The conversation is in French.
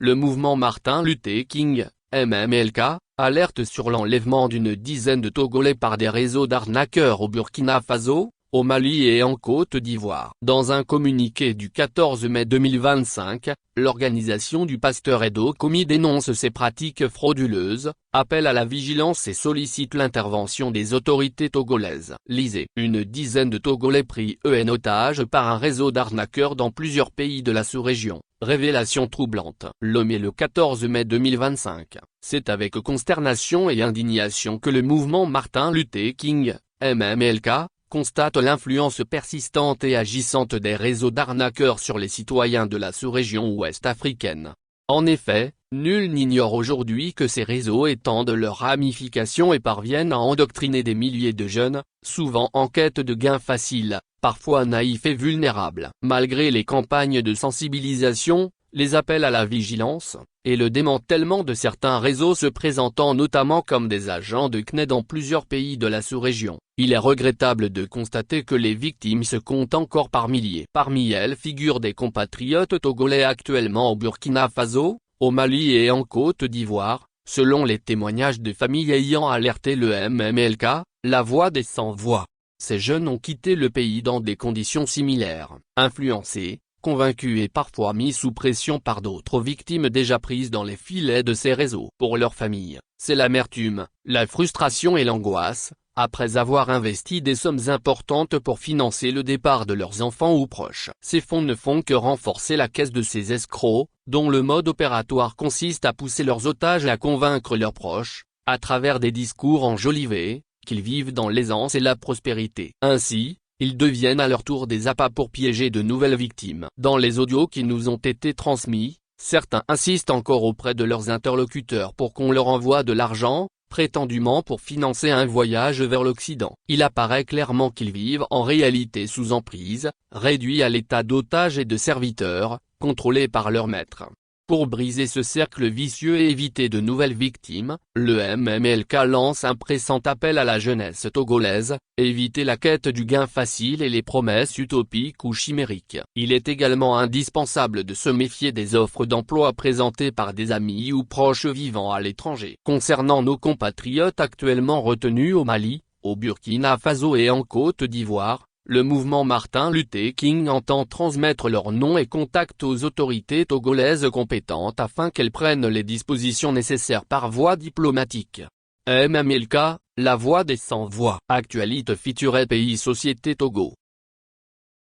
Le mouvement Martin Luther King, MMLK, alerte sur l'enlèvement d'une dizaine de Togolais par des réseaux d'arnaqueurs au Burkina Faso, au Mali et en Côte d'Ivoire. Dans un communiqué du 14 mai 2025, l'organisation du pasteur Edo Komi dénonce ces pratiques frauduleuses, appelle à la vigilance et sollicite l'intervention des autorités togolaises. Lisez. Une dizaine de Togolais pris en otage par un réseau d'arnaqueurs dans plusieurs pays de la sous-région. Révélation troublante. Lomé le 14 mai 2025. C'est avec consternation et indignation que le mouvement Martin Luther King, MMLK, constate l'influence persistante et agissante des réseaux d'arnaqueurs sur les citoyens de la sous-région ouest africaine. En effet, nul n'ignore aujourd'hui que ces réseaux étendent leurs ramifications et parviennent à endoctriner des milliers de jeunes, souvent en quête de gains faciles, parfois naïfs et vulnérables. Malgré les campagnes de sensibilisation, les appels à la vigilance, et le démantèlement de certains réseaux se présentant notamment comme des agents de CNED dans plusieurs pays de la sous-région, il est regrettable de constater que les victimes se comptent encore par milliers. Parmi elles figurent des compatriotes togolais actuellement au Burkina Faso, au Mali et en Côte d'Ivoire, selon les témoignages de familles ayant alerté le MMLK, la voix des sans-voix. Ces jeunes ont quitté le pays dans des conditions similaires, influencés, convaincus et parfois mis sous pression par d'autres victimes déjà prises dans les filets de ces réseaux. Pour leurs familles, c'est l'amertume, la frustration et l'angoisse, après avoir investi des sommes importantes pour financer le départ de leurs enfants ou proches. Ces fonds ne font que renforcer la caisse de ces escrocs, dont le mode opératoire consiste à pousser leurs otages à convaincre leurs proches, à travers des discours enjolivés, qu'ils vivent dans l'aisance et la prospérité. Ainsi, ils deviennent à leur tour des appâts pour piéger de nouvelles victimes. Dans les audios qui nous ont été transmis, certains insistent encore auprès de leurs interlocuteurs pour qu'on leur envoie de l'argent, prétendument pour financer un voyage vers l'Occident. Il apparaît clairement qu'ils vivent en réalité sous emprise, réduits à l'état d'otages et de serviteurs, contrôlés par leur maître. Pour briser ce cercle vicieux et éviter de nouvelles victimes, le MMLK lance un pressant appel à la jeunesse togolaise, éviter la quête du gain facile et les promesses utopiques ou chimériques. Il est également indispensable de se méfier des offres d'emploi présentées par des amis ou proches vivant à l'étranger. Concernant nos compatriotes actuellement retenus au Mali, au Burkina Faso et en Côte d'Ivoire, le mouvement Martin Luther King entend transmettre leurs noms et contacts aux autorités togolaises compétentes afin qu'elles prennent les dispositions nécessaires par voie diplomatique. MMLK, la voix des sans-voix. Actualité feature Pays Société Togo.